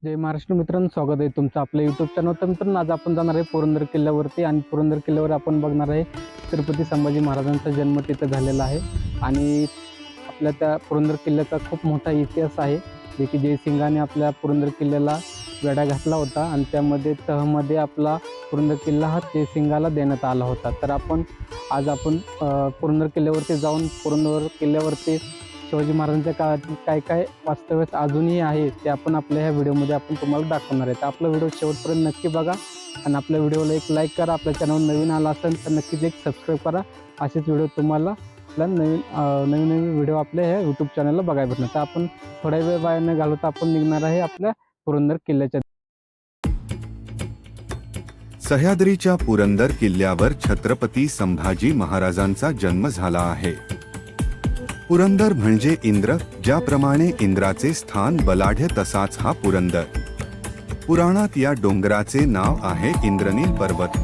जय महाराष्ट्र मित्रांनो, स्वागत आहे तुमचं आपल्या यूट्यूब चॅनल. तर मित्रांनो, आज आपण जाणार आहे पुरंदर किल्ल्यावरती आणि पुरंदर किल्ल्यावर आपण बघणार आहे छत्रपती संभाजी महाराजांचा जन्म तिथं झालेला आहे. आणि आपल्या त्या पुरंदर किल्ल्याचा खूप मोठा इतिहास आहे, जे की जयसिंगाने आपल्या पुरंदर किल्ल्याला वेढा घातला होता आणि त्यामध्ये तहमध्ये आपला पुरंदर किल्ला हा जयसिंगाला देण्यात आला होता. तर आज आपण पुरंदर किल्ल्यावरती जाऊन पुरंदर किल्ल्यावरती शिवाजी महाराजांच्या काळातील काय काय वास्तव्यात अजूनही आहे ते आपण आपल्या ह्या व्हिडिओमध्ये आपण तुम्हाला दाखवणार आहे. तर आपला व्हिडिओ शेवटपर्यंत नक्की बघा आणि आपल्या व्हिडिओला एक लाईक करा. आपल्या चॅनलवर नवीन आला असेल तर नक्कीच एक सबस्क्राईब करा. असेच व्हिडिओ तुम्हाला आपल्या नवीन व्हिडिओ आपल्या ह्या यूट्यूब चॅनलला बघायला भेटणार. तर आपण थोड्या वेळ वाया न घालवता आपण निघणार आहे आपल्या पुरंदर किल्ल्याच्या. सह्याद्रीच्या पुरंदर किल्ल्यावर छत्रपती संभाजी महाराजांचा जन्म झाला आहे. पुरंदर म्हणजे इंद्र, ज्याप्रमाणे इंद्राचे स्थान बलाढ्य तसाच हा पुरंदर. पुराणात या डोंगराचे नाव आहे इंद्रनील पर्वत.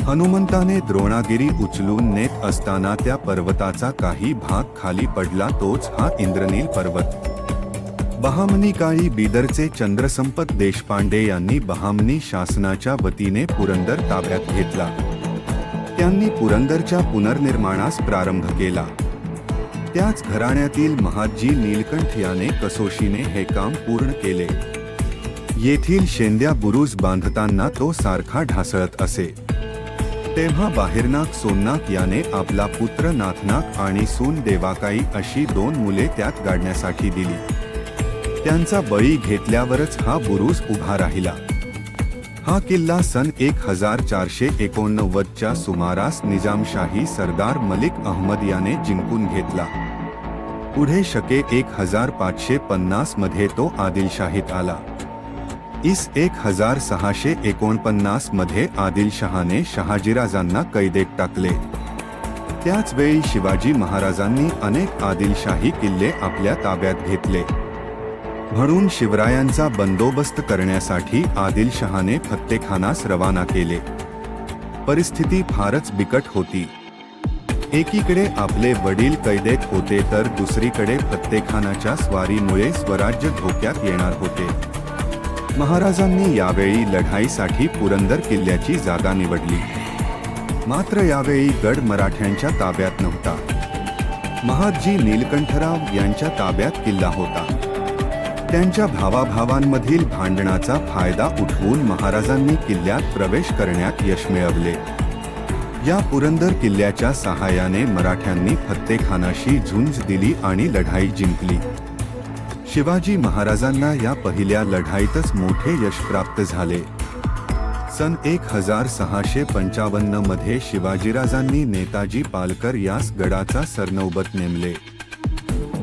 हनुमंताने द्रोणागिरी उचलून नेत असताना त्या पर्वताचा काही भाग खाली पडला, तोच हा इंद्रनील पर्वत. बहामनी काळी बीदरचे चंद्रसंपत देशपांडे यांनी बहामनी शासनाच्या वतीने पुरंदर ताब्यात घेतला. त्यांनी पुरंदरच्या पुनर्निर्माणास प्रारंभ केला. त्याच घराण्यातील महादजी नीलकंठ याने कसोशीने हे काम पूर्ण केले. येथील शेंद्या बुरुज बांधताना तो सारखा ढासळत असे. तेव्हा बाहेरनाक सोननाक याने आपला पुत्र नाथनाक आणि सून देवाकाई अशी 2 मुले त्यात गाडण्यासाठी दिली. त्यांचा बळी घेतल्यावरच हा बुरुज उभा राहिला. हा किल्ला सन 1489 च्या सुमारास निजामशाही सरदार मलिक अहमद याने जिंकून घेतला. पुढे शके 1550 मध्ये तो आदिलशाहीत आला. इस 1649 मध्ये आदिलशहाने शहाजीराजांना कैदेत टाकले. त्याच वेळी शिवाजी महाराजांनी अनेक आदिलशाही किल्ले आपल्या ताब्यात घेतले. म्हणून शिवरायांचा बंदोबस्त करण्यासाठी आदिलशहाने फत्तेखानास रवाना केले. परिस्थिती फारच बिकट होती. एकीकडे आपले वडील कैदेत होते तर दुसरीकडे फत्तेखानाच्या स्वारीमुळे स्वराज्य धोक्यात येणार होते. महाराजांनी यावेळी लढाईसाठी पुरंदर किल्ल्याची जागा निवडली. मात्र यावेळी गड मराठ्यांच्या ताब्यात नव्हता. महादजी नीलकंठराव यांच्या ताब्यात किल्ला होता. त्यांच्या भावाभावांमधील भांडणाचा फायदा उठवून महाराजांनी किल्ल्यात प्रवेश करण्यात यश मिळवले. या पुरंदर किल्ल्याच्या सहाय्याने मराठ्यांनी फत्तेखानाशी झुंज दिली आणि लढाई जिंकली. शिवाजी महाराजांना या पहिल्या लढाईतच मोठे यश प्राप्त झाले. सन 1655 मध्ये शिवाजीराजांनी नेताजी पालकर यास गडाचा सरनौबत नेमले.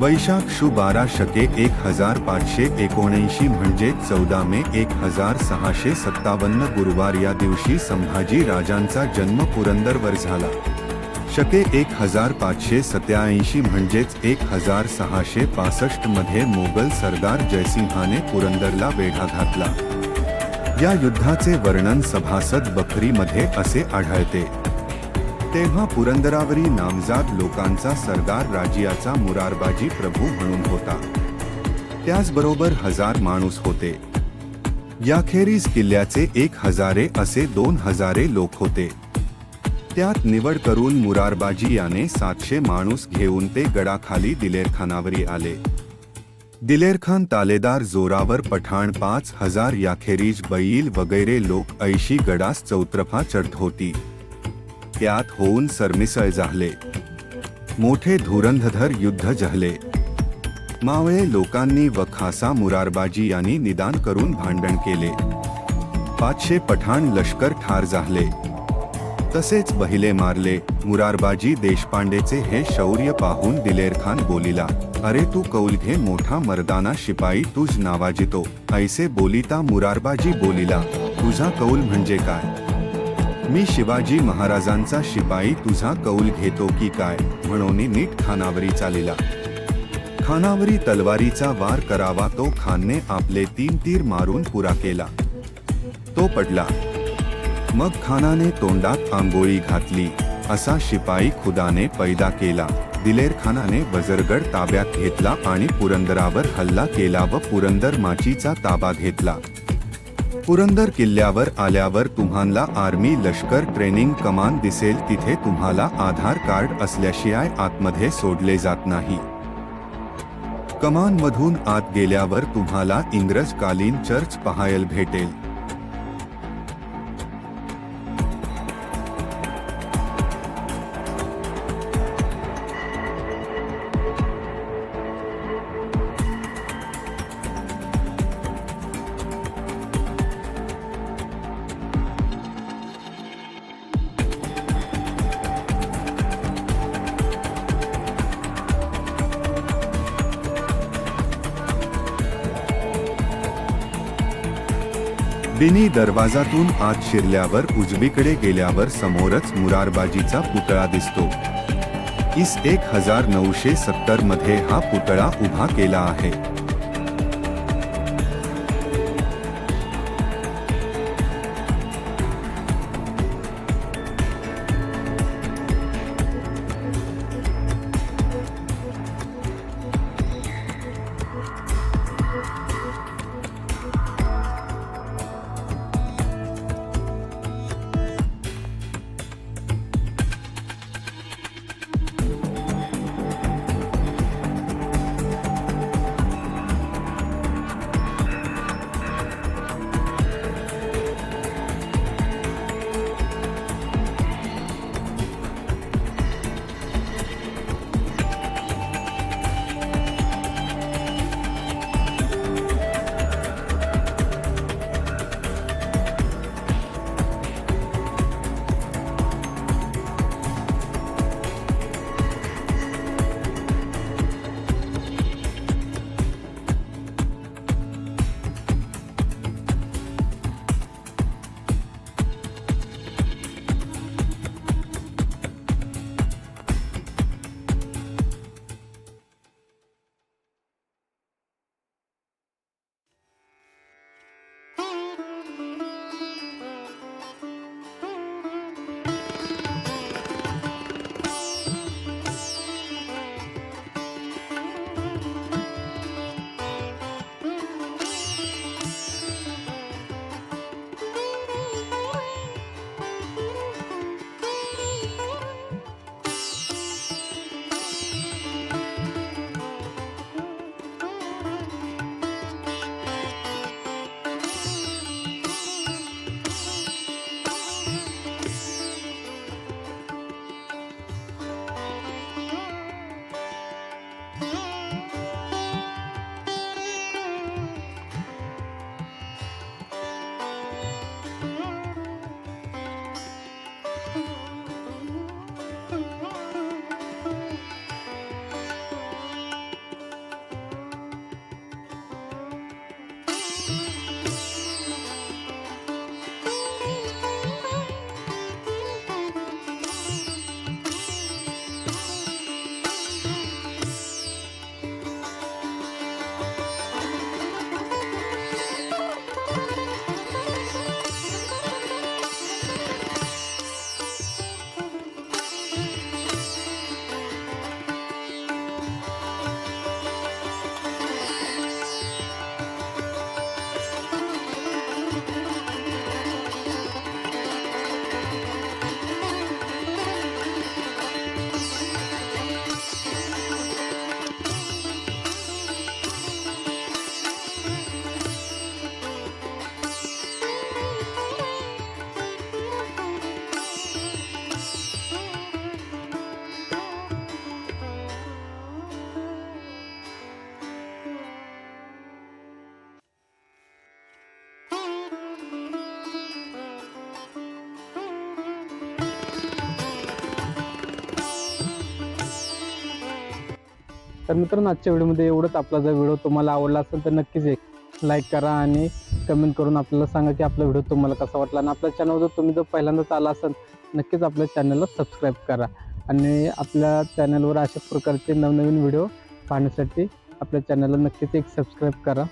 वैशाख शु 12 शके 1579 म्हणजे 14 मे 1657 गुरुवार या दिवशी संभाजी राजांचा जन्म पुरंदरवर झाला. शके 1587 म्हणजेच 1665 मध्ये मोगल सरदार जयसिंहाने पुरंदरला वेढा घातला. या युद्धाचे वर्णन सभासद बखरी मध्ये असे आढळते. तेव्हा पुरंदरावरी नामजाद लोकांचा सरदार राजियाचा मुरारबाजी प्रभू म्हणून होता. त्याचबरोबर 1000 माणूस होते. याखेरीज किल्ल्याचे 1000 असे 2000 लोक होते. त्यात निवड करून मुरारबाजी याने 700 माणूस घेऊन ते गडाखाली दिलेरखानावरी आले. दिलेरखान तालेदार जोरावर पठाण 5000 याखेरीज बैल वगैरे लोक ऐशी गडास चौतरफा चढत होती. त्यात होऊन सरमिसळ झाले. मोठे धुरंधर युद्ध जहले. मावळे लोकांनी व खासा मुरारबाजी यांनी निदान करून भांडण केले. 500 पठाण लष्कर ठार झाले. तसेच बहिले मारले. मुरारबाजी देशपांडेचे हे शौर्य पाहून दिलेरखान बोलिला, अरे तू कौल घे मोठा मर्दाना शिपाई तुझ नावाजितो. ऐसे बोलिता मुरारबाजी बोलिला, तुझा कौल म्हणजे काय? मी शिवाजी महाराजांचा शिपाई तुझा कौल घेतो की काय? म्हणून नीट खानावरी चालिला. खानावरी तलवारीचा वार करावा तो खानने आपले 3 तीर मारून पुरा केला. तो पडला. मग खानाने तोंडात आंघोळी घातली. असा शिपाई खुदाने पैदा केला. दिलेरखानाने वजरगड ताब्यात घेतला आणि पुरंदरावर हल्ला केला व पुरंदर माचीचा ताबा घेतला. पुरंदर किल्ल्यावर आल्यावर तुम्हाला आर्मी लष्कर ट्रेनिंग कमान दिसेल. तिथे तुम्हाला आधार कार्ड असल्याशिवाय आतमध्ये सोडले जात नाही. कमान मधून आत गेल्यावर तुम्हाला इंग्रजकालीन चर्च पाहायला भेटेल. बिनी दरवाजातून आत शिरल्यावर उजवीकडे गेल्यावर समोरच मुरारबाजीचा पुतळा दिसतो. इस 1970 मध्ये हा पुतळा उभा केला आहे. तर मित्रांनो, आजच्या व्हिडिओमध्ये एवढंच. आपला जर व्हिडिओ तुम्हाला आवडला असेल तर नक्कीच एक लाईक करा आणि कमेंट करून आपल्याला सांगा की आपला व्हिडिओ तुम्हाला कसा वाटला. आणि आपल्या चॅनलवर जर तुम्ही पहिल्यांदाच आला असाल नक्कीच आपल्या चॅनलला सबस्क्राईब करा. आणि आपल्या चॅनलवर अशा प्रकारचे नवनवीन व्हिडिओ पाहण्यासाठी आपल्या चॅनलला नक्कीच एक सबस्क्राईब करा.